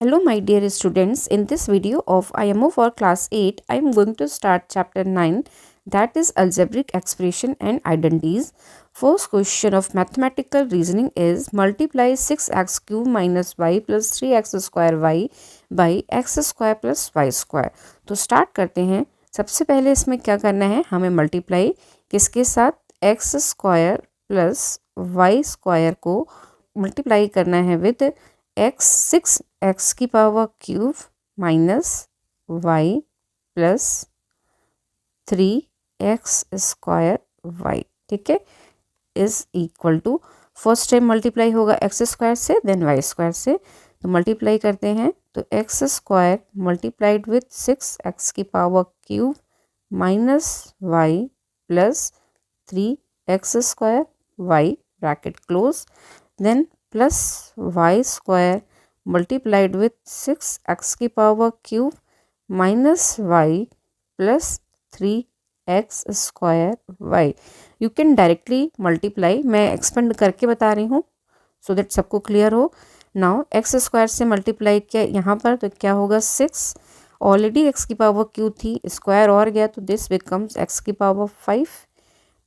Hello my dear students, in this video of IMO for class 8, I am going to start chapter 9, that is algebraic expression and identities. First question of mathematical reasoning is multiply 6x cube minus y plus 3x square y by x square plus y square. तो start करते हैं। सबसे पहले इसमें क्या करना है, हमें मल्टीप्लाई किसके साथ, x square plus y square को मल्टीप्लाई करना है विद सिक्स एक्स की power cube minus y plus 3x square y, ठीक है, is equal to, first time multiply होगा एक्स स्क्वायर से देन वाई स्क्वायर से, तो मल्टीप्लाई करते हैं तो x square multiplied with 6x की power cube minus y plus 3x square y bracket close, then plus y square multiplied with 6x की power cube minus y plus 3x square y. You can directly multiply, मैं expand करके बता रही हूँ so that सबको clear हो. Now x square से multiply किया यहाँ पर तो क्या होगा, 6, ऑलरेडी एक्स की पावर क्यूब थी, स्क्वायर और गया तो दिस बिकम्स एक्स की power 5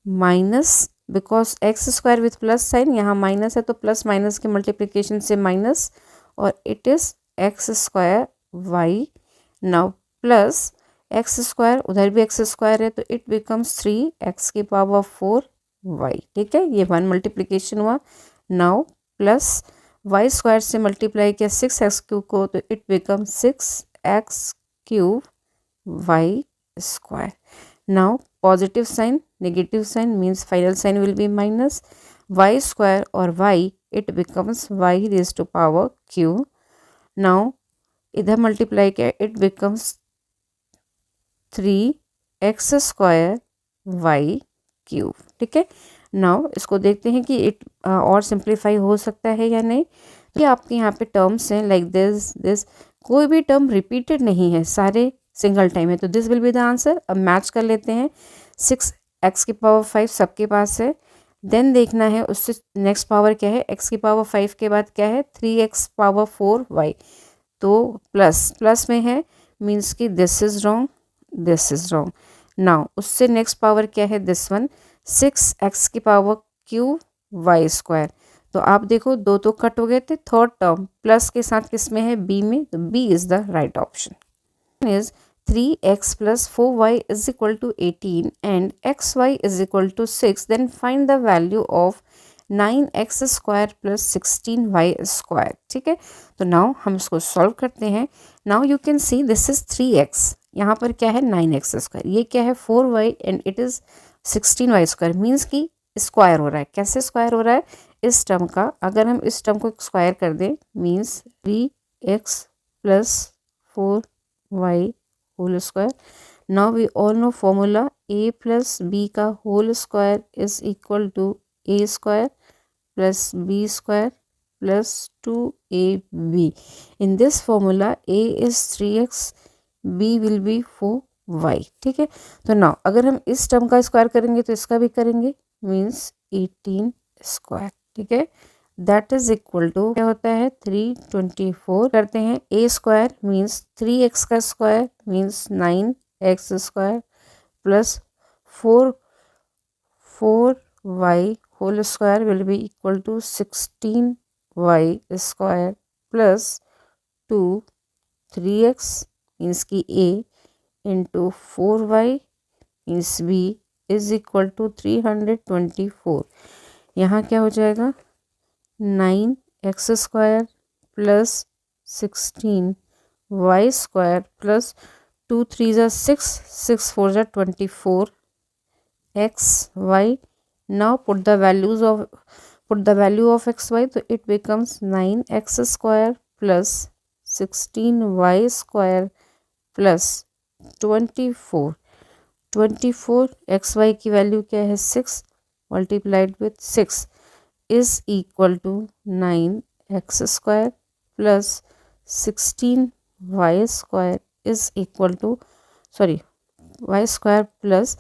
minus, because x square with plus sign, यहाँ माइनस है तो प्लस माइनस के मल्टीप्लिकेशन से माइनस, और it is x square y. Now plus x square, उधर भी एक्स स्क्वायर है तो इट बिकम्स 3x की पावर 4 वाई, ठीक है, ये 1 मल्टीप्लिकेशन हुआ. नाउ प्लस वाई स्क्वायर से मल्टीप्लाई किया 6x क्यूब को तो it become 6x cube y square. Now positive sign negative sign means final sign will be minus, y square और y it becomes y raise to power q. Now इधर multiply किया it becomes 3x square y cube, ठीक है. Now इसको देखते हैं कि it और सिंप्लीफाई हो सकता है या नहीं. तो आपके यहाँ पे टर्म्स हैं लाइक दिस, कोई भी टर्म रिपीटेड नहीं है, सारे सिंगल टाइम है, तो this will be the answer. अब मैच कर लेते हैं. 6x की पावर 5 सबके पास है, देन देखना है उससे नेक्स्ट पावर क्या है, x की पावर 5 के बाद क्या है, 3x पावर 4 y, तो प्लस में है मीन्स कि this is wrong, this is wrong. Now उससे नेक्स्ट पावर क्या है, दिस वन 6x की पावर क्यूब y स्क्वायर, तो आप देखो दो तो कट हो गए थे, थर्ड टर्म प्लस के साथ किस में है, b में, तो b is the right option. Is 3x plus 4y is equal to 18 and xy is equal to 6, then find the value of 9x square plus 16y square, ठीक है. तो नाउ हम इसको सॉल्व करते हैं. Now you can see this is 3x, यहाँ पर क्या है 9x स्क्वायर, ये क्या है 4y and it is 16y square, means कि स्क्वायर हो रहा है. कैसे स्क्वायर हो रहा है, इस टर्म का अगर हम इस टर्म को स्क्वायर कर दें means 3x plus 4y whole square. Now we all know formula a plus b का whole square is equal to a square plus b square plus 2ab. In this formula a is 3x, b will be 4y, ठीक है. तो now अगर हम इस term का square करेंगे तो इसका भी करेंगे मीन्स 18 स्क्वायर, ठीक है. दैट इज इक्वल टू क्या होता है 324. करते हैं a स्क्वायर मीन्स 3x का square means 9x square plus 4y whole square will be equal to 16y square plus 3x means की a into 4y means b is equal to 324. यहाँ क्या हो जाएगा 9x square plus 16y square plus 2 3 ज़ा 6, 6 4 ज़ा 24 xy. Now put the value of xy, तो it becomes 9x square plus 16y square plus 24 xy की value क्या है 6 multiplied with 6 is equal to 9x square plus 16y square is equal to y square plus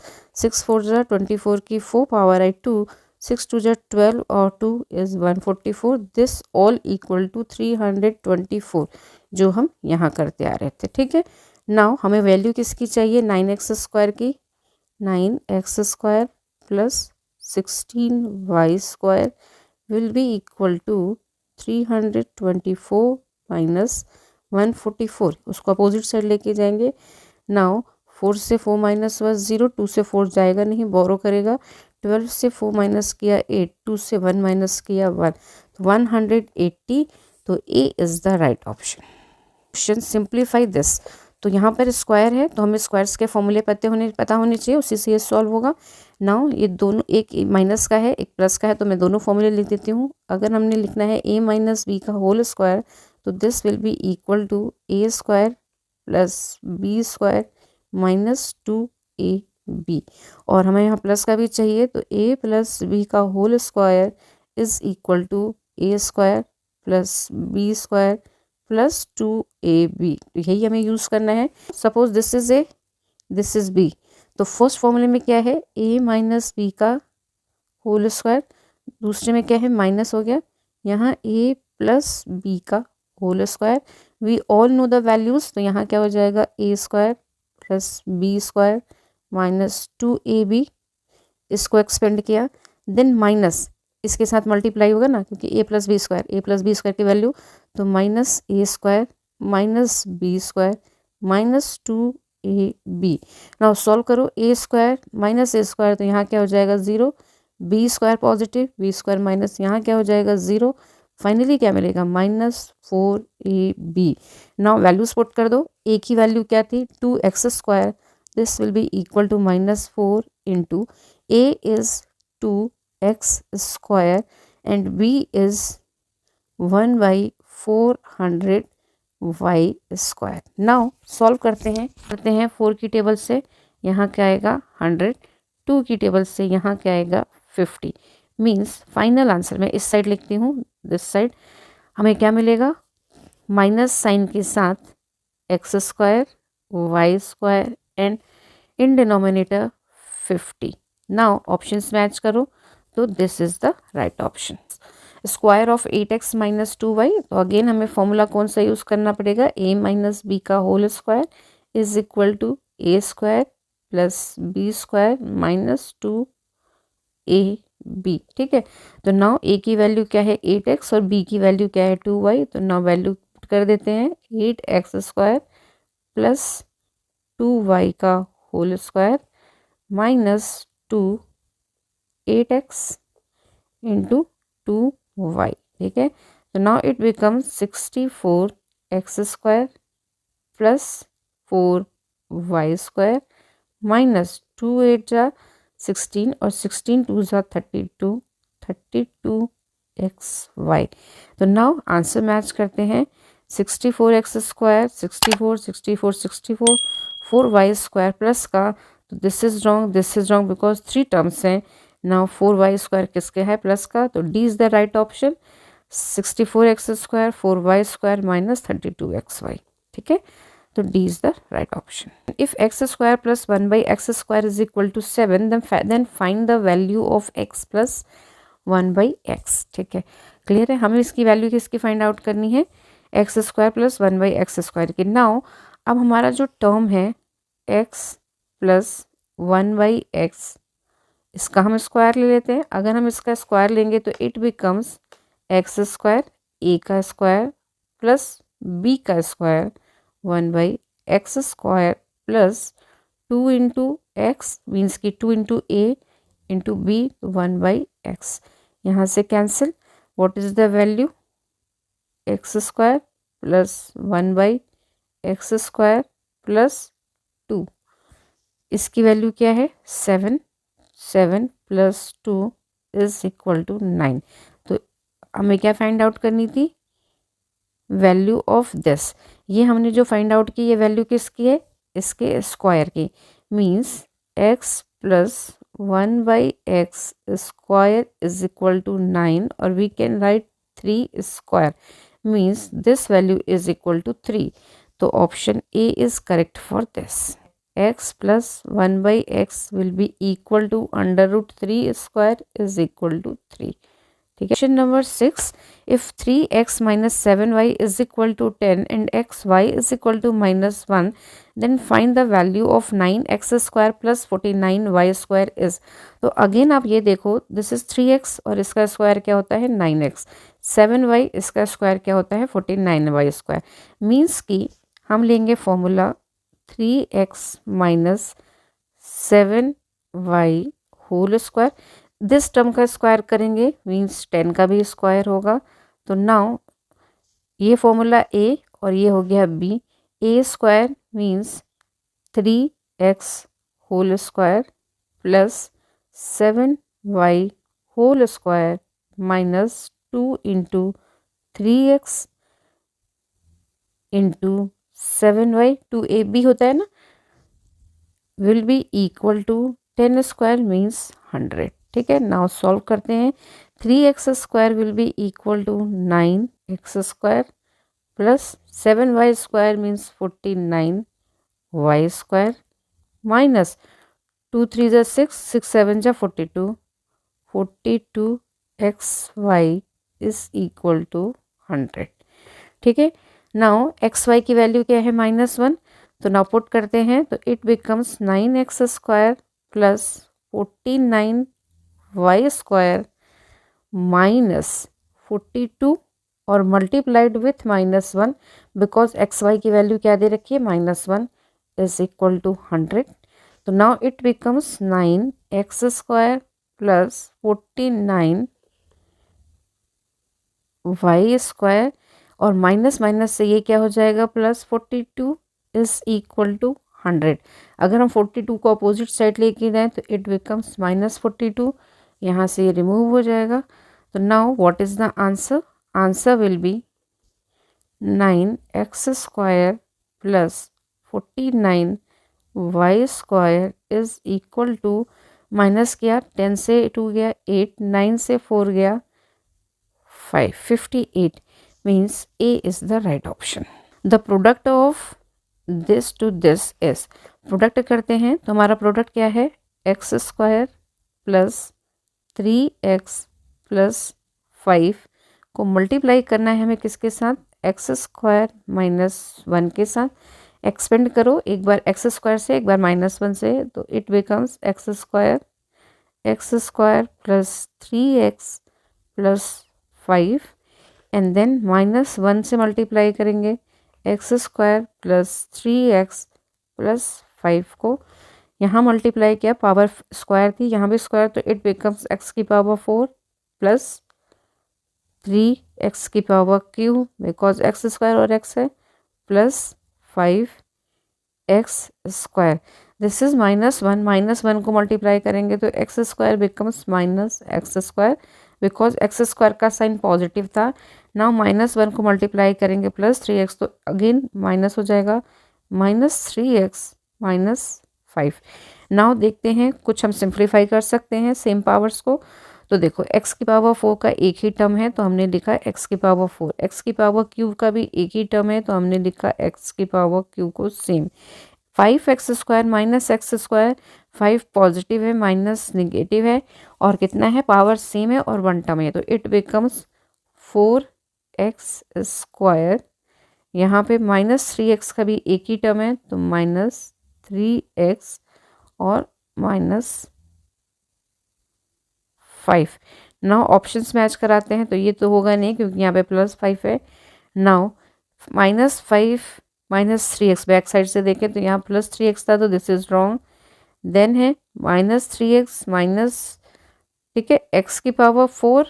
6 4 24 की 4 power आई 2, 6 2 जा 12 और 2 is 144. This all equal to 324 जो हम यहाँ करते आ रहे थे. ठीक है. नाउ हमें वैल्यू किसकी चाहिए? 9x² की. 9x² plus 16y² will be equal to 324 minus 144. उसको अपोजिट साइड लेके जाएंगे. नाउ 4 से 4 माइनस हुआ 0, 2 से 4 जाएगा नहीं, बोरो करेगा. 12 से 4 माइनस किया 8, 2 से 1 माइनस किया 1, 180. तो A is the right option. Option simplify this. तो यहाँ पर स्क्वायर है तो हमें स्क्वायर्स के फॉर्मूले पता होने चाहिए, उसी से ये सॉल्व होगा. नाउ ये दोनों, एक माइनस का है एक प्लस का है, तो मैं दोनों फॉर्मूले लिख देती हूँ. अगर हमने लिखना है a माइनस बी का होल स्क्वायर तो this will be equal to a² plus b² minus 2ab. और हमें यहाँ प्लस का भी चाहिए तो a प्लस बी का whole square is equal to a² plus b² plus 2ab. तो यही हमें यूज़ करना है. Suppose this is a, this is b. तो फर्स्ट फॉर्मूले में क्या है? a माइनस बी का होल स्क्वायर. दूसरे में क्या है? माइनस हो गया. यहाँ a प्लस बी का whole square. We all know the values. तो यहाँ क्या हो जाएगा? a² plus b² minus 2ab. इसको एक्सपेंड किया. देन माइनस इसके साथ मल्टीप्लाई होगा ना, क्योंकि a प्लस बी स्क्वायर की वैल्यू. तो minus a² minus b² minus 2ab. Now solve करो. a² माइनस a², तो यहाँ क्या हो जाएगा? 0. b² पॉजिटिव, b² माइनस, यहाँ क्या हो जाएगा? 0. फाइनली क्या मिलेगा? Minus 4ab. Now values put कर दो. a की वैल्यू क्या थी? 2x². This will be equal to minus 4 into a is 2x² and b is 1/400 y². Now solve करते हैं 4 की टेबल से. यहाँ क्या आएगा? 100. 2 की टेबल से यहाँ क्या आएगा? 50. मीन्स फाइनल आंसर मैं इस साइड लिखती हूँ, दिस साइड. हमें क्या मिलेगा? माइनस साइन के साथ x² y² and in denominator 50. Now options match करो तो this is the right option. Square of 8x minus 2y. तो अगेन हमें फॉर्मूला कौन सा यूज़ करना पड़ेगा? a माइनस बी का whole square is equal to a² plus b² minus 2ab. ठीक है. तो नाउ a की वैल्यू क्या है? 8x और b की वैल्यू क्या है? 2y. तो नाउ वैल्यू कर देते हैं. 8x² प्लस 2y का whole square minus 8x into 2y. ठीक है. तो now it becomes 64x² plus 4y² minus 2 8 जा 16 और 16 2 जा 32 32xy. तो नाउ आंसर मैच करते हैं. 64x² 64 64 64 4y² प्लस का. तो this is wrong because 3 terms हैं. नाउ 4y² किसके है? प्लस का. तो D is the right option. 64x² 4y² minus 32xy. ठीक है. तो D is the right option. If x² plus 1/x² is equal to 7 then find the value of x plus 1/x. ठीक है. Clear है. हमें इसकी वैल्यू किसकी find out करनी है? x² प्लस 1/x² की. नाउ अब हमारा जो टर्म है x प्लस 1/x, इसका हम स्क्वायर ले लेते हैं. अगर हम इसका स्क्वायर लेंगे तो इट बिकम्स x² a का स्क्वायर प्लस b का square 1/x² plus 2 into x means की 2 into a into b 1/x. यहाँ से cancel. What is the value? x² plus 1/x² plus 2. इसकी वैल्यू क्या है? 7. 7 प्लस 2 इज इक्वल टू 9. तो हमें क्या फाइंड आउट करनी थी? Value of this. ये हमने जो फाइंड आउट की, ये वैल्यू किसकी है? इसके स्क्वायर की. Means x plus 1/x² is equal to 9 और we can write 3 square. Means this value is equal to 3. तो option A is correct for this. x plus 1 by x will be equal to under root 3 square is equal to 3. ठीक है. Question number 6. If 3x minus 7y is equal to 10 and xy is equal to minus 1, then find the value of 9x square plus 49y square is. तो again आप ये देखो, this is 3x और इसका square क्या होता है 9x, 7y इसका स्क्वायर क्या होता है 49y स्क्वायर. मीन्स कि हम लेंगे formula 3x minus 7y whole square. This term का स्क्वायर करेंगे मीन्स 10 का भी स्क्वायर होगा. तो नाउ ये फॉर्मूला ए और ये हो गया b. A square means 3x whole square plus 7y whole square minus 2 into 3x into 7y, 2ab होता है ना, will be equal to 10 square means 100. ठीक है. नाउ सॉल्व करते हैं. 3x square will be equal to 9x square plus 7y square means 49y square minus 2 3 जा 6, 6 7 जा 42, 42xy is equal to 100. ठीक है. नाउ xy की वैल्यू क्या है -1, तो नाउ पुट करते हैं तो it becomes 9x square plus 49y square minus 42 और मल्टीप्लाइड विथ -1 बिकॉज xy की वैल्यू क्या दे रखी है -1 इज इक्वल टू 100. तो now it becomes 9x square plus 49y square और माइनस माइनस से ये क्या हो जाएगा प्लस 42 इज इक्वल टू 100. अगर हम 42 को अपोजिट साइड लेके जाएं तो इट बिकम्स -42. यहाँ से ये रिमूव हो जाएगा. तो now what is the answer? Answer will be 9x square plus 49y square is equal to minus किया 10 से 2 गया 8, 9 से 4 गया 5, 58 means A is the right option. The product of this to this is, product करते हैं तो हमारा product क्या है x square plus 3x plus 5 को मल्टीप्लाई करना है हमें किसके साथ x स्क्वायर -1 के साथ. एक्सपेंड करो एक बार x स्क्वायर से एक बार -1 से तो it becomes x square plus 3x plus 5 and then -1 से मल्टीप्लाई करेंगे x square plus 3x plus 5 को. यहाँ मल्टीप्लाई किया पावर स्क्वायर थी यहाँ भी स्क्वायर तो इट बिकम्स x की पावर 4 प्लस 3x की power cube because x square और x है plus 5x square. This is -1 को मल्टीप्लाई करेंगे तो x square becomes -x square because x square का साइन पॉजिटिव था. नाउ -1 को मल्टीप्लाई करेंगे प्लस 3x तो अगेन माइनस हो जाएगा -3x -5. नाउ देखते हैं कुछ हम सिंप्लीफाई कर सकते हैं सेम पावर्स को. तो देखो x की पावर 4 का एक ही टर्म है तो हमने लिखा x की पावर 4, x की पावर क्यूब का भी एक ही टर्म है तो हमने लिखा x की पावर क्यूब को same. 5x square minus x square, 5 positive है माइनस निगेटिव है और कितना है पावर सेम है और 1 टर्म है तो इट बिकम्स 4x स्क्वायर. यहाँ पे -3x का भी एक ही टर्म है तो -3x और -5. नाउ ऑप्शंस मैच कराते हैं तो ये तो होगा नहीं क्योंकि यहाँ पे +5 है. नाउ -5 -3x बैक साइड से देखें तो यहाँ +3x था तो दिस इज रॉन्ग. देन है -3x माइनस, ठीक है, x की पावर 4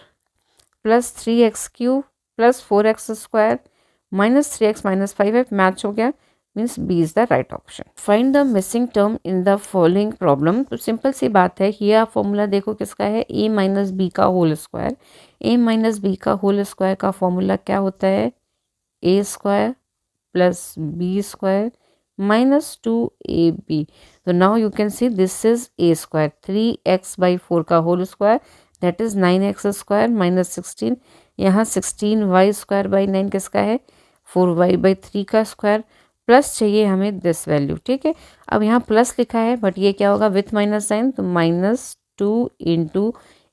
प्लस 3x cube plus 4x square -3x -5 है, मैच हो गया means B is the right option. Find the missing term in the following problem. तो सिंपल सी बात है, ये फॉर्मूला देखो किसका है a माइनस बी का whole square. a minus b का होल स्क्वायर का फॉर्मूला क्या होता है a square plus b square minus 2ab. तो now you can see this is a square 3x/4 का whole square that is 9x square minus 16. यहाँ 16y square by 9 किसका है 4y/3 का स्क्वायर प्लस चाहिए हमें दिस वैल्यू, ठीक है। अब यहाँ प्लस लिखा है बट ये क्या होगा विथ माइनस साइन, तो -2 इंटू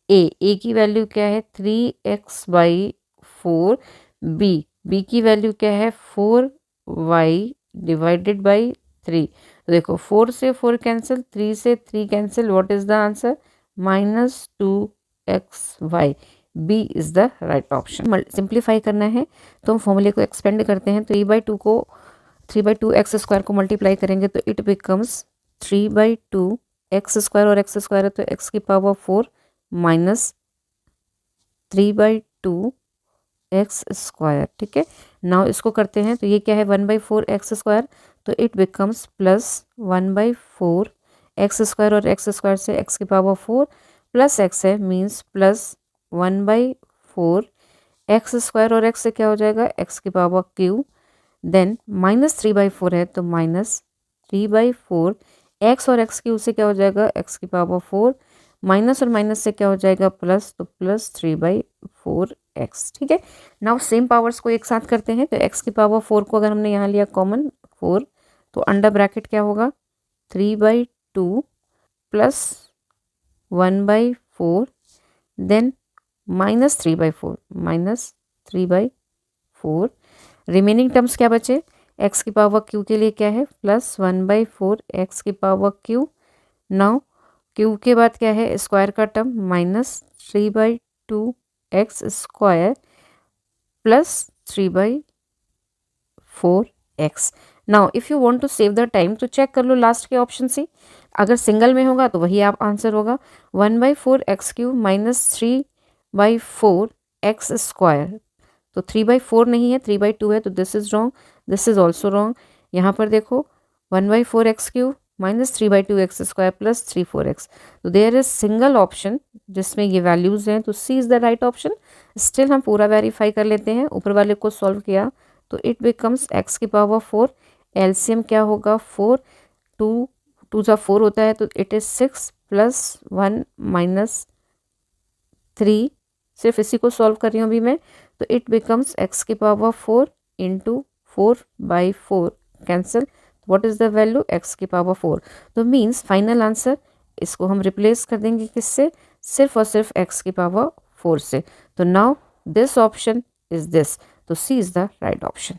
ए की वैल्यू क्या है 3x/4, बी की वैल्यू क्या है 4y डिवाइडेड बाई 3। तो देखो 4 से 4 कैंसिल, 3 से 3 cancel, what is the answer -2xy। B is the right option. Simplify करना है तो हम फॉर्मूले को एक्सपेंड करते हैं, तो 3/2 एक्स स्क्वायर को मल्टीप्लाई करेंगे तो इट बिकम्स 3/2 एक्स स्क्वायर, और एक्स स्क्वायर है तो एक्स की पावर 4 माइनस 3/2 एक्स स्क्वायर, ठीक है। नाउ इसको करते हैं तो ये क्या है 1/4 एक्स स्क्वायर, तो it becomes plus 1/4 x square, और एक्स स्क्वायर से एक्स की पावर 4 प्लस एक्स है मीन्स प्लस 1/4 एक्स स्क्वायर, और एक्स से क्या हो जाएगा एक्स की पावर क्यू, देन -3/4 है तो -3/4 एक्स, और एक्स क्यू से क्या हो जाएगा एक्स की पावर 4, माइनस और माइनस से क्या हो जाएगा प्लस, तो +3/4 एक्स, ठीक है। नाउ सेम पावर्स को एक साथ करते हैं, तो एक्स की पावर 4 को अगर हमने यहाँ लिया कॉमन 4, तो अंडर ब्रैकेट क्या होगा 3/2 प्लस 1/4, देन -3/4 रिमेनिंग टर्म्स क्या बचे, एक्स की पावर क्यू के लिए क्या है +1/4 एक्स की पावर क्यू। नाउ क्यू के बाद क्या है स्क्वायर का term -3/2 x square plus 3/4 x. Now if you want to save the time तो चेक कर लो लास्ट के ऑप्शन से, अगर सिंगल में होगा तो वही आप आंसर होगा 1/4 एक्स क्यू -3/4 एक्स स्क्वायर, तो 3/4 नहीं है 3/2 है, तो this is wrong, this is also wrong. यहाँ पर देखो 1/4 x q -3/2 x square plus 3/4 x, तो देयर इज सिंगल ऑप्शन जिसमें ये वैल्यूज हैं, तो सी is the right option. Still हम पूरा वेरीफाई कर लेते हैं, ऊपर वाले को सॉल्व किया तो इट बिकम्स एक्स की पावर 4, एलसीएम क्या होगा 4, 2 2 4 होता है तो इट इज 6 + 1 - 3, सिर्फ इसी को सॉल्व कर रही हूँ अभी मैं, तो इट बिकम्स एक्स की power 4 into 4/4 cancel, what is the value x की पावर 4, तो मीन्स फाइनल आंसर इसको हम रिप्लेस कर देंगे किससे, सिर्फ और सिर्फ एक्स की पावर 4 से। तो now this option is this, तो सी is the right option.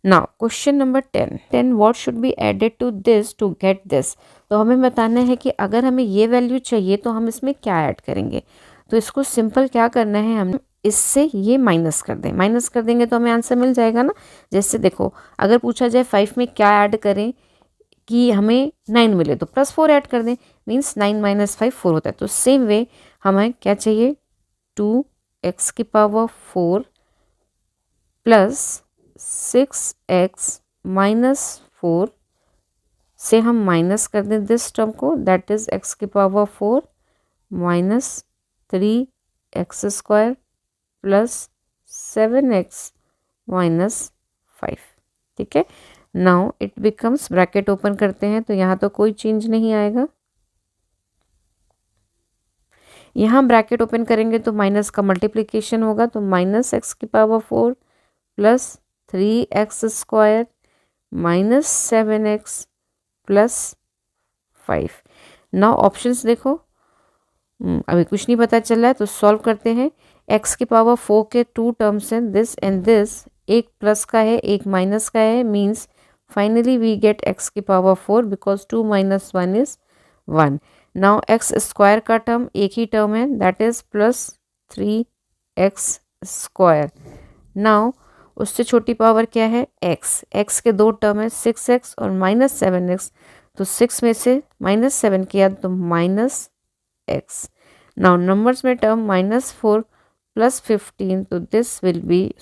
Now question number 10 what should be added to this to get this, तो हमें बताना है कि अगर हमें ये वैल्यू चाहिए तो हम इसमें क्या ऐड करेंगे। तो इसको सिंपल क्या करना है, हम इससे ये माइनस कर दें, माइनस कर देंगे तो हमें आंसर मिल जाएगा ना। जैसे देखो अगर पूछा जाए 5 में क्या ऐड करें कि हमें 9 मिले, तो +4 ऐड कर दें, मीन्स 9 - 5 4 होता है। तो सेम वे हमें क्या चाहिए 2x की पावर 4 प्लस 6x - 4 से हम माइनस कर दें दिस टर्म को, दैट इज x की power 4 minus 3x square plus 7x - 5, ठीक है। Now it becomes, bracket open करते हैं तो यहाँ तो कोई चेंज नहीं आएगा, यहाँ ब्रैकेट ओपन करेंगे तो माइनस का मल्टीप्लिकेशन होगा, तो -x की पावर 4 प्लस 3x square minus 7x plus 5। Now options देखो, अभी कुछ नहीं पता चल रहा है तो सॉल्व करते हैं। x की पावर 4 के 2 टर्म्स हैं दिस एंड दिस, एक प्लस का है एक माइनस का है, means finally we get x की power 4 because 2 - 1 is 1। Now x square का टर्म एक ही टर्म है that is plus 3x square. Now उससे छोटी पावर क्या है x के 2 टर्म है 6x और -7x, तो 6 में से -7 किया तो -x। नाउ नंबर्स में टर्म -4 + 15 तो दिस विल बी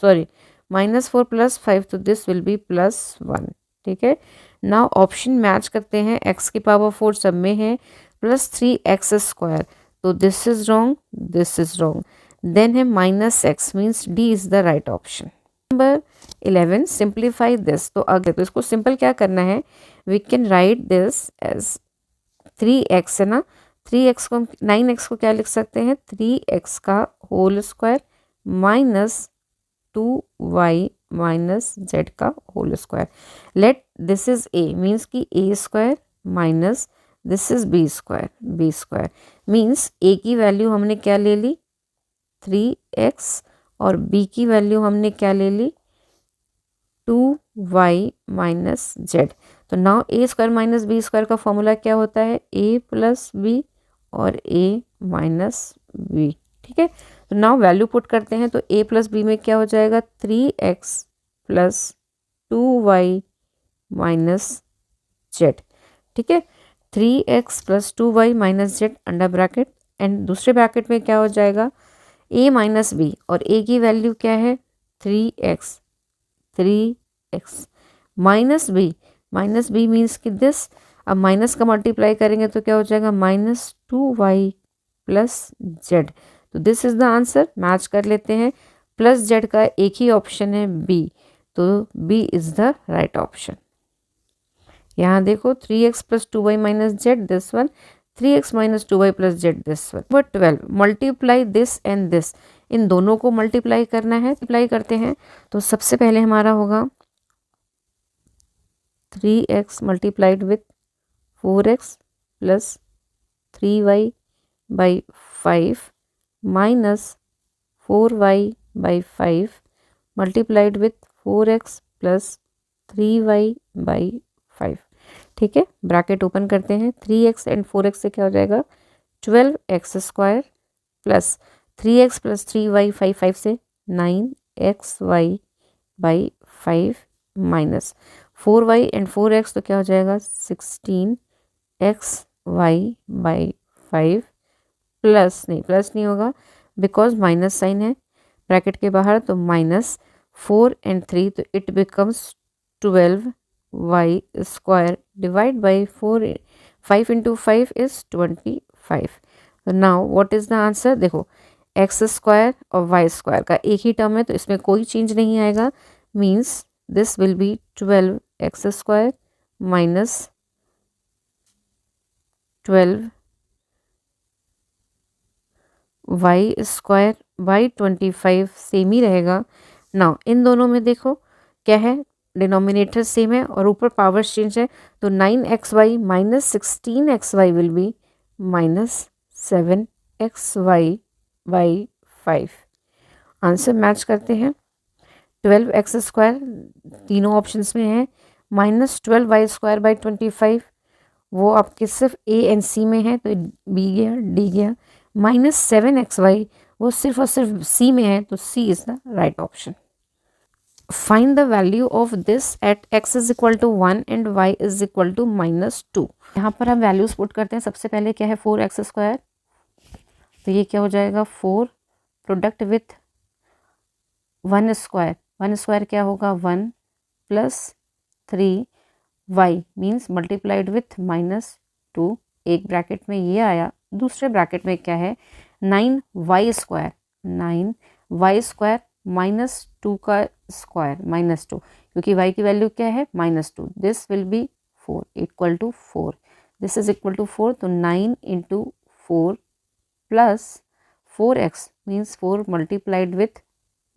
-4 + 5 तो दिस विल बी +1, ठीक है। नाउ ऑप्शन मैच करते हैं, x की पावर 4 सब में है प्लस 3x स्क्वायर, तो this is wrong, this is wrong, then है -x, means D is the right option. Number 11 simplify this, तो अगर तो इसको सिंपल क्या करना है, we can write this as 3x है ना, 3x को 9x को क्या लिख सकते हैं 3x का whole square -2y minus z का whole square. Let this is a means कि a square minus this is b square means a की वैल्यू हमने क्या ले ली 3x और बी की वैल्यू हमने क्या ले ली 2y माइनस जेड। तो नाउ ए स्क्वायर माइनस बी स्क्वायर का फॉर्मूला क्या होता है a प्लस बी और a माइनस बी। ठीक है, तो नाउ वैल्यू पुट करते हैं तो a प्लस बी में क्या हो जाएगा 3x plus 2y minus Z. ठीक है, 3x plus 2y minus z under bracket and दूसरे ब्रैकेट में क्या हो जाएगा a माइनस बी और a की वैल्यू क्या है 3x माइनस बी मीन्स कि दिस। अब माइनस का मल्टीप्लाई करेंगे तो क्या हो जाएगा -2y प्लस जेड। तो this is the answer. Match कर लेते हैं, प्लस जेड का एक ही ऑप्शन है बी, तो B is the right option. यहाँ देखो 3x plus 2y minus z this one, 3x minus 2y plus z this one. Number 12 multiply this and this, इन दोनों को मल्टीप्लाई करना है। मल्टीप्लाई करते हैं तो सबसे पहले हमारा होगा 3x multiplied with 4x plus 3y by 5 minus 4y by 5 multiplied with 4x plus 3y by 5। ठीक है, ब्रैकेट ओपन करते हैं, 3x एंड 4x से क्या हो जाएगा 12x square plus 3x plus 3y 5 से 9xy by 5 minus 4y and 4x तो क्या हो जाएगा 16xy बाई 5 प्लस नहीं होगा बिकॉज माइनस साइन है ब्रैकेट के बाहर, तो माइनस 4 एंड 3 तो it becomes 12y square divide by 4, 5 into 5 is 25। तो now what is the answer, देखो एक्स स्क्वायर और वाई स्क्वायर का एक ही टर्म है तो इसमें कोई चेंज नहीं आएगा, means this will be 12x square minus 12y square by 25 same ही रहेगा। नाउ इन दोनों में देखो क्या है, डिनोमिनेटर सेम है और ऊपर पावर चेंज है, तो 9xy minus 16xy will be minus 7xy by 5। Answer match करते हैं, 12x स्क्वायर तीनों ऑप्शंस में है, माइनस 12y स्क्वायर बाई 25 वो आपके सिर्फ ए एंड सी में है तो बी गया डी गया, माइनस 7xy वो सिर्फ और सिर्फ सी में है तो सी is the right option. Find the value of this at x is equal to 1 and y is equal to -2। यहाँ पर हम वैल्यूज पुट करते हैं, सबसे पहले क्या है 4x स्क्वायर, तो ये क्या हो जाएगा 4 प्रोडक्ट विथ 1 स्क्वायर क्या होगा 1 plus 3y means multiplied with -2, एक ब्रैकेट में ये आया, दूसरे ब्रैकेट में क्या है 9y स्क्वायर -2 का स्क्वायर -2, क्योंकि y की वैल्यू क्या है -2, this will be 4 equal to 4, this is equal to 4, तो 9 into 4 plus 4x means 4 multiplied with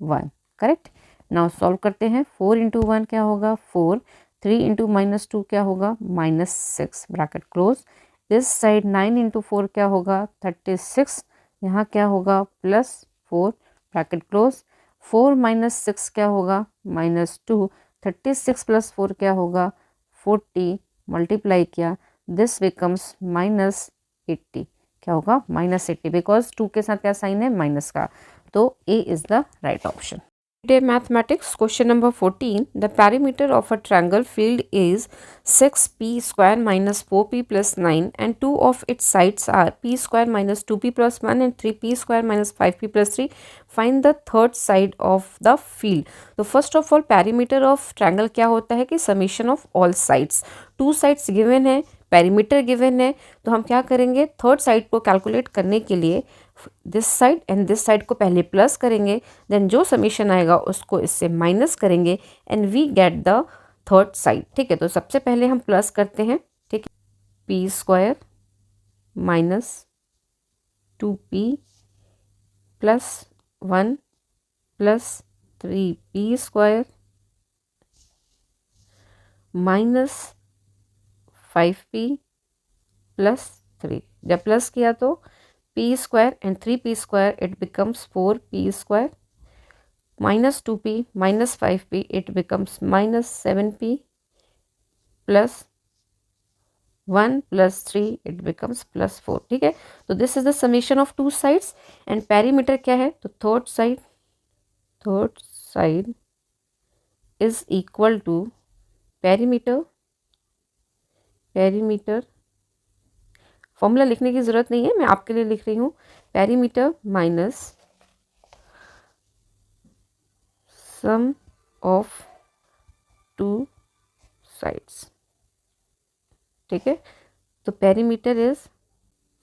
1, correct. Now solve करते हैं, 4 इंटू 1 क्या होगा 4, 3 इंटू -2 क्या होगा -6 bracket close, this side 9 into 4 क्या होगा 36, यहाँ क्या होगा +4 ब्रैकेट क्लोज, 4 माइनस 6 क्या होगा -2, 36 प्लस 4 क्या होगा 40, मल्टीप्लाई किया दिस बिकम्स -80, क्या होगा -80 बिकॉज 2 के साथ क्या साइन है माइनस का, तो a is the right option. Mathematics question number 14, the perimeter of a triangle field is 6p square minus 4p plus 9 and two of its sides are p square minus 2p plus 1 and 3p square minus 5p plus 3. Find the third side of the field. तो first of all perimeter of triangle क्या होता है कि summation of all sides, two sides given है, perimeter given है, तो हम क्या करेंगे थर्ड साइड को कैलकुलेट करने के लिए this side and this side को पहले प्लस करेंगे, देन जो समीशन आएगा उसको इससे माइनस करेंगे and we get the third side. ठीक है, तो सबसे पहले हम प्लस करते हैं, ठीक है, p square minus 2p plus 1 plus 3p square minus 5p plus 3। जब प्लस किया तो p square and 3p square it becomes 4p square, minus 2p minus 5p it becomes minus 7p plus 1 plus 3 it becomes plus 4। ठीक है, तो this is the summation of two sides and perimeter क्या है, तो third side is equal to perimeter formula लिखने की जरूरत नहीं है, मैं आपके लिए लिख रही हूँ, perimeter minus sum of two sides. ठीक है, तो perimeter is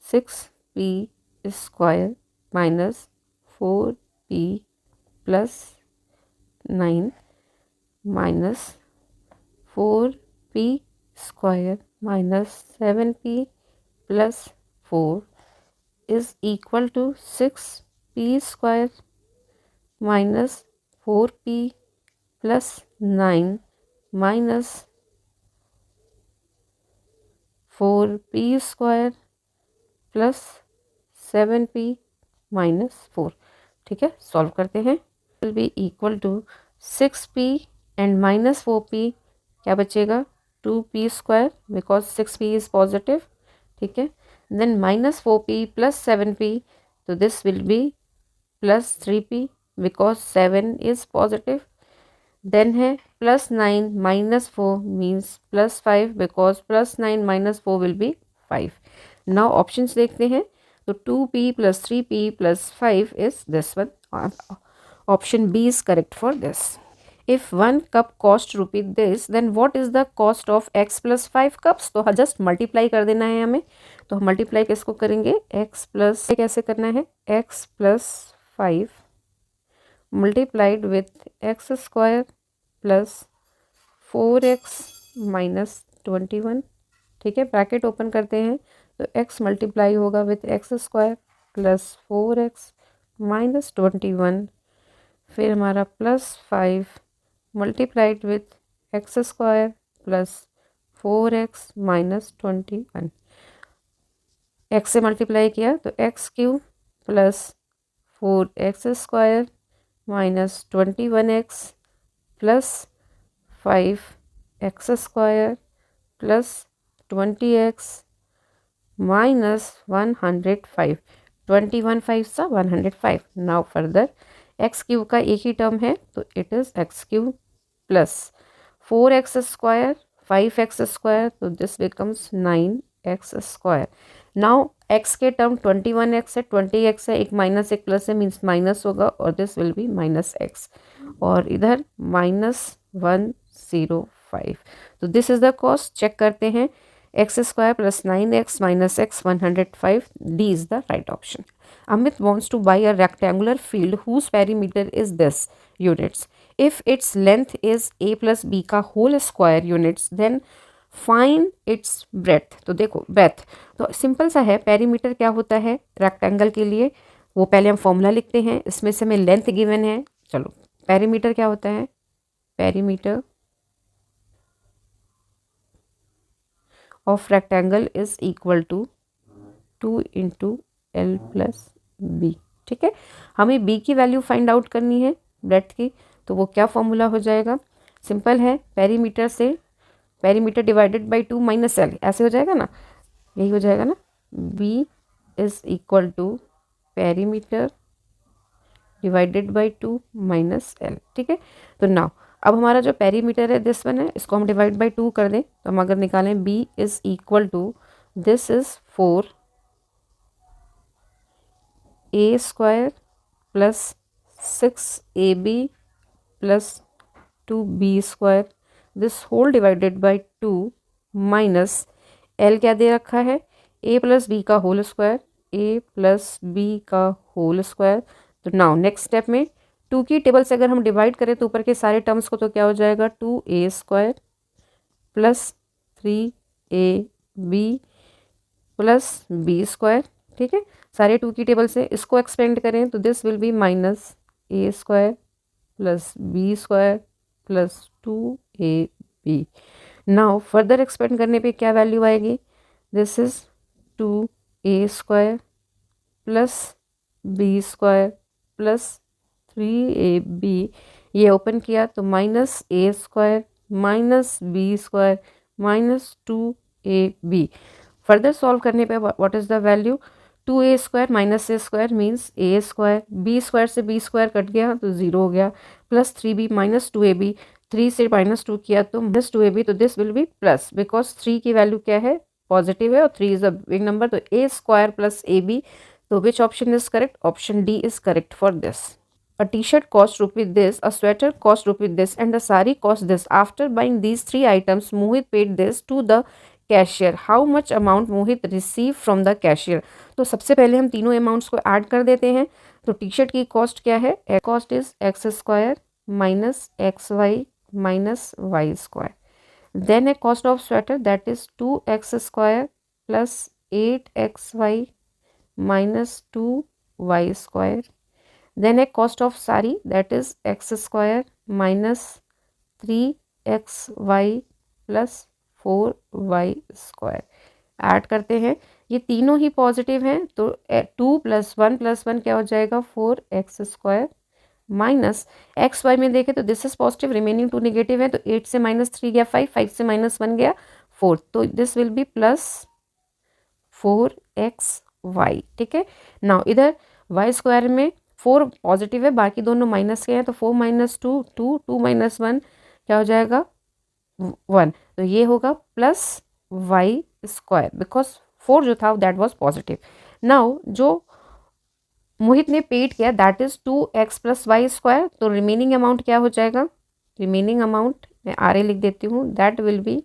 6p square minus 4p plus 9 minus 4p square minus 7p plus 4 is equal to 6p square minus 4p plus 9 minus 4p square plus 7p minus 4। ठीक है, solve करते हैं, will be equal to 6p and minus 4p क्या बचेगा, 2p square because 6p is positive. ठीक है, then minus 4p plus 7p, तो this will be plus 3p because 7 is positive. Then है plus 9 minus 4 means plus 5 because plus 9 minus 4 will be 5। Now options देखते हैं, तो 2p plus 3p plus 5 is this one, option b is correct for this. If 1 cup cost rupee this, then what is the cost of x plus 5 cups? तो just multiply कर देना है हमें, तो हम मल्टीप्लाई किसको करेंगे, x प्लस, कैसे करना है, x plus 5 multiplied with x square plus 4x minus 21। ठीक है, ब्रैकेट ओपन करते हैं, तो x मल्टीप्लाई होगा with x square plus 4x minus 21, फिर हमारा plus 5 multiplied with x square plus 4x minus 21, x से मल्टीप्लाई किया तो x cube plus 4x square minus 21x plus 5x square plus 20x minus 105, 21 5 सा 105। Now further x cube का एक ही term है, तो it is x cube plus 4x square 5x square, तो this becomes 9x square. Now x के term 21x है, 20x है, एक माइनस एक प्लस है, मीन्स माइनस होगा और this will be minus x, और इधर माइनस 105। तो this is the cost, check करते हैं, x square plus 9x minus x 105, D is the right option. Amit wants to buy a rectangular field whose perimeter is this units. If its length is a plus b का whole square units, then find its breadth. तो देखो breadth तो simple सा है, perimeter क्या होता है rectangle के लिए, वो पहले हम फॉर्मूला लिखते हैं, इसमें से हमें लेंथ गिवन है। चलो पेरीमीटर क्या होता है, perimeter of rectangle is equal to 2 into l plus b. ठीक है, हमें बी की वैल्यू फाइंड आउट करनी है ब्रेड्थ की, तो वो क्या फॉर्मूला हो जाएगा, सिंपल है, पेरीमीटर से perimeter divided by 2 minus l, ऐसे हो जाएगा ना, यही हो जाएगा ना, b is equal to perimeter divided by 2 minus l. ठीक है, तो नाउ अब हमारा जो पेरीमीटर है दिस वन है, इसको हम डिवाइड बाय 2 कर दें, तो हम अगर निकालें b is equal to, this is 4 a square plus 6ab plus 2b square, this whole divided by 2 minus l क्या दे रखा है, a प्लस बी का whole square, a plus b का होल स्क्वायर। तो नाउ नेक्स्ट स्टेप में 2 की table से अगर हम डिवाइड करें तो ऊपर के सारे टर्म्स को, तो क्या हो जाएगा, 2a square plus 3ab plus b square. ठीक है, सारे 2 की टेबल से इसको एक्सपेंड करें तो this will be minus a square plus b square plus 2ab। Now further expand करने पे क्या वैल्यू आएगी, this is 2a² plus b² plus 3ab, ये ओपन किया तो -a² minus b² minus 2ab। Further solve करने पे what is the value, 2a² minus a² means a², b² से b² कट गया तो 0 हो गया, प्लस 3b माइनस 2ab, 3 से -2 किया तो -2ab, तो this will be plus because 3 की वैल्यू क्या है, पॉजिटिव है और 3 इज अ बिग नंबर, तो a² प्लस ab, तो which option is correct, option D is correct for this. A t-shirt cost rupee this, a sweater cost rupee this, and a sari cost this. After buying these three items, Mohit paid this to the cashier. How much amount Mohit receive from the cashier. तो सबसे पहले हम तीनों amounts को add कर देते हैं। तो टी शर्ट की कॉस्ट क्या है, cost is x² minus xy minus y²। Then a cost of sweater that is 2x² plus 8xy minus 2y²। Then a cost of sari that is x² minus 3xy plus 4y²। Add करते हैं, ये तीनों ही positive हैं तो 2 + 1 + 1 क्या हो जाएगा, 4x² minus xy में देखें तो this is positive, remaining 2 negative है तो 8 से -3 गया 5, 5 से -1 गया 4, तो this will be plus 4xy। ठीक है, नाउ इधर y² में 4 पॉजिटिव है, बाकी दोनों माइनस के हैं तो 4 - 2 2, 2 - 1 क्या हो जाएगा 1, तो ये होगा प्लस y² बिकॉज 4 जो था दैट वाज पॉजिटिव। नाउ जो मोहित ने पेड किया दैट इज 2x + y², तो रिमेनिंग अमाउंट क्या हो जाएगा, रिमेनिंग अमाउंट मैं आर लिख देती हूँ, that will be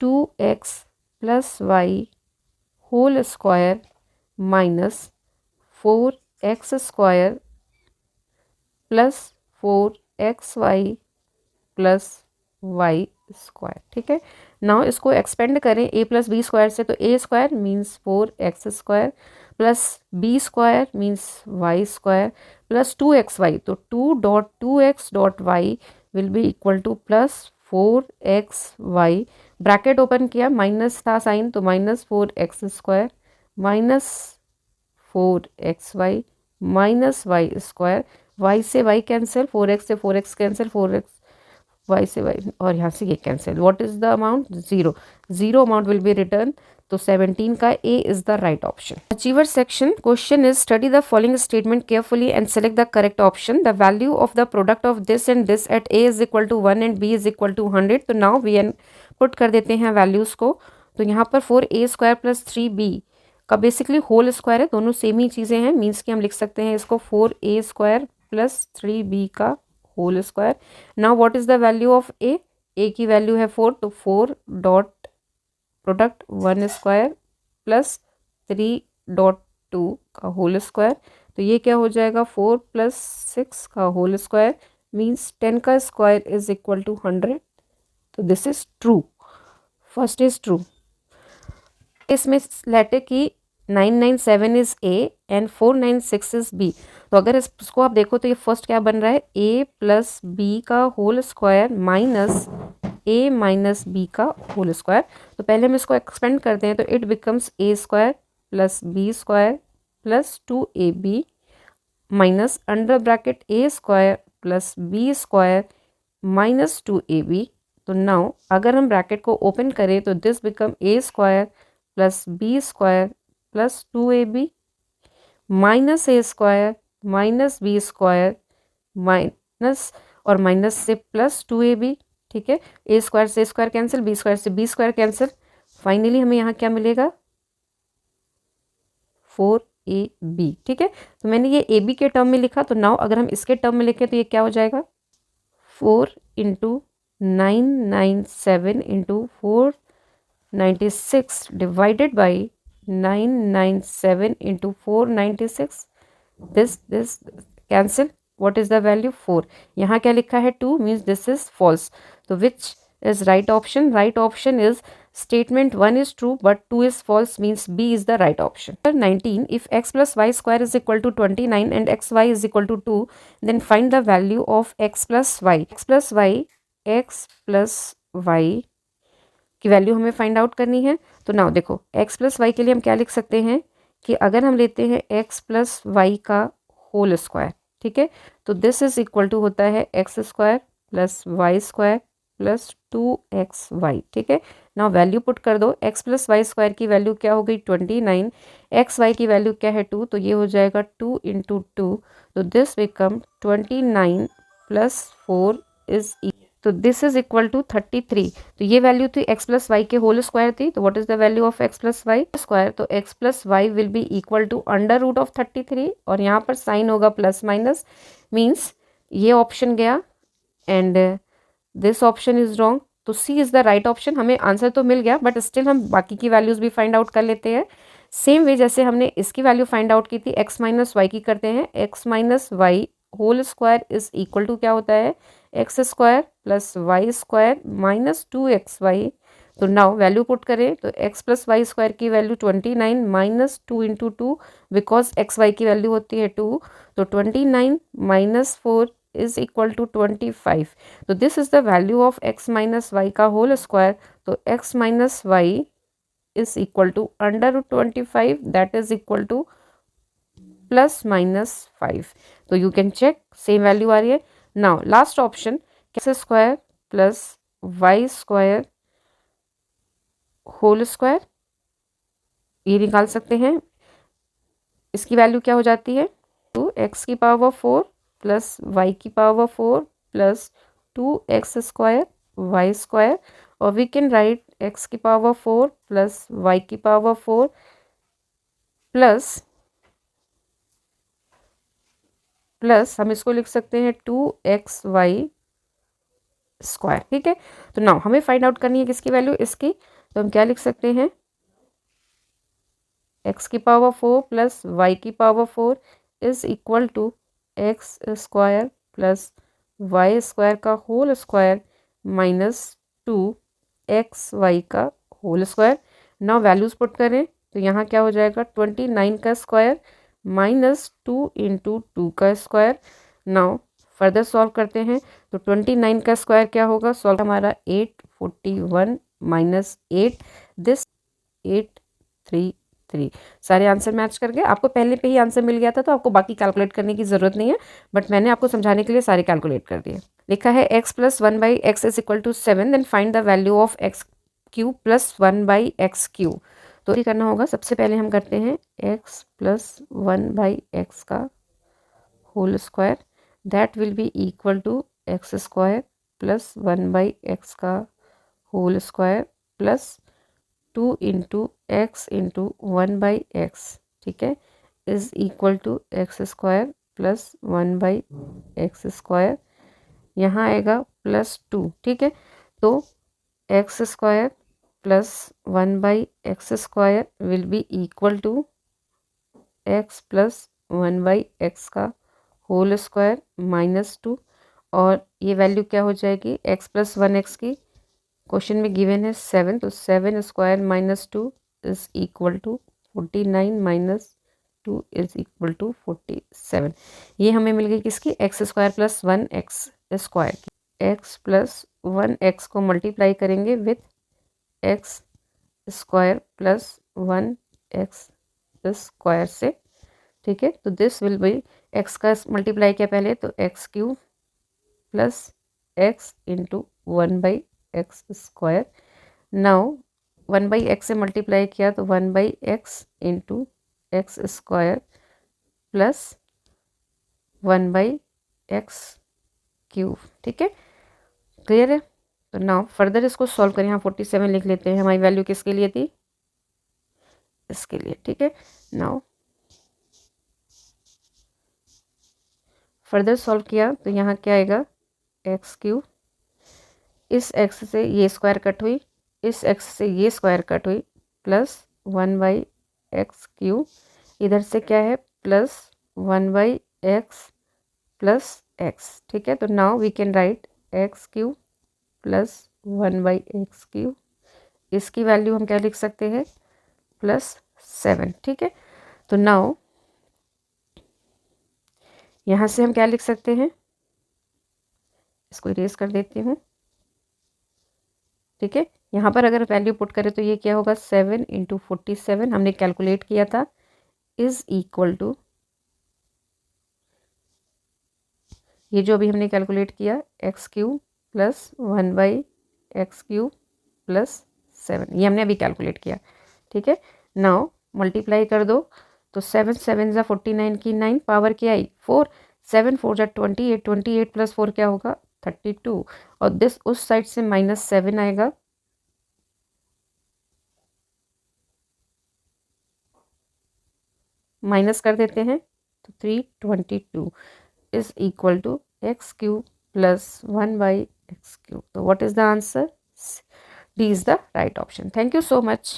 2x + y whole square minus 4x² plus 4xy plus y²। ठीक है, नाउ इसको एक्सपेंड करें a + b² से, तो a² means 4x² plus b² means y² plus 2xy, तो 2.2x.y will be equal to plus 4xy। Bracket open किया, minus था sign तो -4x² minus 4xy minus y², y से y कैंसिल, 4x से 4x cancel, 4x y से y और यहाँ से ये cancel, what is the amount, 0, 0 amount will be return, तो 17 का a is the right option. Achiever section question is study the following statement carefully and select the correct option. The value of the product of this and this at a is equal to 1 and b is equal to 100। तो now V N put कर देते हैं values को, तो यहाँ पर 4a² plus 3b का basically whole square है, दोनों सेम ही चीज़ें हैं, मीन्स कि हम लिख सकते हैं इसको 4a² प्लस 3b का whole square. Now what is the value of a की वैल्यू है 4, तो 4 डॉट प्रोडक्ट 1² प्लस 3.2 का होल स्क्वायर, तो ये क्या हो जाएगा 4 + 6 का होल स्क्वायर मीन्स 10 का स्क्वायर इज इक्वल टू 100, तो this is true, first is true. इसमें लेटर की 997 is a and 496 is b, तो अगर इसको आप देखो तो ये फर्स्ट क्या बन रहा है, a + b का whole square minus a minus b का होल स्क्वायर। तो पहले हम इसको एक्सपेंड करते हैं, तो it becomes a² plus b² plus 2ab minus under bracket a² plus b² minus 2ab। तो नाउ अगर हम ब्रैकेट को ओपन करें तो this become a² plus b² plus 2ab minus a² minus b² minus और माइनस से plus 2ab। ठीक है, a² से a² कैंसिल, b² से b² कैंसिल, फाइनली हमें यहाँ क्या मिलेगा 4ab। ठीक है, तो मैंने ये ab के टर्म में लिखा, तो नाउ अगर हम इसके टर्म में लिखें तो ये क्या हो जाएगा 4 × 997 × 496 divided by 997 × 496, this cancel, what is the value 4, यहाँ क्या लिखा है 2 मीन्स दिस इज फॉल्स, तो which is right option, right option is statement 1 is true but 2 is false means B is the right option. 19, if x plus y² is equal to 29 and xy is equal to 2, then find the value of x plus y. x plus y की value हमें find out करनी है। तो now देखो x plus y के लिए हम क्या लिख सकते हैं कि अगर हम लेते हैं x प्लस वाई का होल स्क्वायर, ठीक है, तो दिस इज इक्वल टू होता है x square plus y square plus 2xy, ठीक है। नाउ वैल्यू पुट कर दो, x प्लस वाई स्क्वायर की वैल्यू क्या हो गई 29, एक्स वाई की वैल्यू क्या है 2, तो ये हो जाएगा 2 इंटू 2, तो दिस बिकम 29 प्लस 4 इज, तो दिस इज इक्वल टू 33। तो ये वैल्यू थी x प्लस वाई के होल स्क्वायर थी, तो what is the value of x plus y square, तो x plus y will be equal to under root of 33, और यहाँ पर साइन होगा प्लस माइनस, मीन्स ये ऑप्शन गया and this option is wrong, तो सी इज द राइट ऑप्शन। हमें answer तो मिल गया बट स्टिल हम बाकी की वैल्यूज भी फाइंड आउट कर लेते हैं। सेम वे जैसे हमने इसकी वैल्यू फाइंड आउट की थी x माइनस वाई की करते हैं, x minus y whole square is equal to क्या होता है x square plus y square minus 2xy। तो नाउ वैल्यू पुट करें तो x प्लस वाई स्क्वायर की value 29 minus 2 into 2, because x y की वैल्यू होती है 2, तो 29 माइनस 4 इज इक्वल टू 25। तो this is the value of x minus y का होल स्क्वायर, तो x minus y is equal to under root 25, that is equal to plus minus 5। तो you can check same value आ रही है। Now last option x square plus y square whole square, ये निकाल सकते हैं। इसकी वैल्यू क्या हो जाती है 2x की पावर 4 प्लस वाई की power 4 plus 2x square y square, और वी कैन राइट x की पावर 4 प्लस वाई की पावर 4 प्लस हम इसको लिख सकते हैं 2xy स्क्वायर, ठीक है। तो नाउ हमें फाइंड आउट करनी है किसकी वैल्यू, इसकी, तो हम क्या लिख सकते हैं x की पावर 4 प्लस वाई की power 4 is equal to x square plus y square का होल स्क्वायर माइनस 2xy का whole square. Now values put करें तो यहाँ क्या हो जाएगा 29 का स्क्वायर माइनस 2 इंटू 2 का स्क्वायर। नाउ फर्दर सॉल्व करते हैं तो 29 का स्क्वायर क्या होगा, सॉल्व हमारा 841 माइनस 8, दिस 833। सारे आंसर मैच कर गए, आपको पहले पे ही आंसर मिल गया था तो आपको बाकी कैलकुलेट करने की ज़रूरत नहीं है, बट मैंने आपको समझाने के लिए सारे कैलकुलेट कर दिए। लिखा है x plus 1 by x is equal to 7, then find the value of x cube plus 1 by x cube. तो ये करना होगा, सबसे पहले हम करते हैं x प्लस 1 बाई एक्स का whole square, that will be equal to x square plus 1 by x का whole square plus 2 into x into 1 by x, ठीक है, is equal to x square plus 1 by x square, यहाँ आएगा plus 2, ठीक है। तो x square plus 1 by x square will be equal to x plus 1 by x का whole square minus 2, और ये वैल्यू क्या हो जाएगी एक्स प्लस 1 एक्स की, क्वेश्चन में गिवन है 7, तो 7 square minus 2 is equal to 49 minus 2 is equal to 47। ये हमें मिल गई किसकी, x square plus 1 x square की। एक्स प्लस 1 एक्स को मल्टीप्लाई करेंगे with x square plus 1 x square से, ठीक है। तो दिस विल बी, एक्स का मल्टीप्लाई किया पहले तो x cube plus x into 1 by x square. Now 1 by x से मल्टीप्लाई किया तो 1 by x into x square plus 1 by x cube, ठीक है, क्लियर है। तो नाउ फर्दर इसको सॉल्व करें, यहाँ 47 लिख लेते हैं, हमारी वैल्यू किसके लिए थी, इसके लिए, ठीक है। नाउ फर्दर सॉल्व किया तो यहाँ क्या आएगा एक्स क्यूब, इस एक्स से ये स्क्वायर कट हुई, इस एक्स से ये स्क्वायर कट हुई, प्लस 1 बाई एक्स क्यूब, इधर से क्या है plus 1 by x plus x, ठीक है। तो now we can write x cube plus 1 by x cube, इसकी वैल्यू हम क्या लिख सकते हैं प्लस 7, ठीक है। तो नाउ यहाँ से हम क्या लिख सकते हैं, इसको इरेज कर देती हूँ, ठीक है, यहाँ पर अगर वैल्यू पुट करें तो ये क्या होगा 7 इंटू 47 हमने कैलकुलेट किया था इज इक्वल टू, ये जो अभी हमने कैलकुलेट किया x cube plus 1/x³ plus 7, ये हमने अभी कैलकुलेट किया। ठीक है, नाउ मल्टीप्लाई कर दो तो 7 7 ज़ा 49 की 9 पावर क्या आई 4, 7 4 ज़ा 28, 28 प्लस 4 क्या होगा 32, और दिस उस साइड से -7 आएगा, माइनस कर देते हैं तो 322 is equal to x³ plus 1/x³। तो what is the answer? D is the right option. Thank you so much.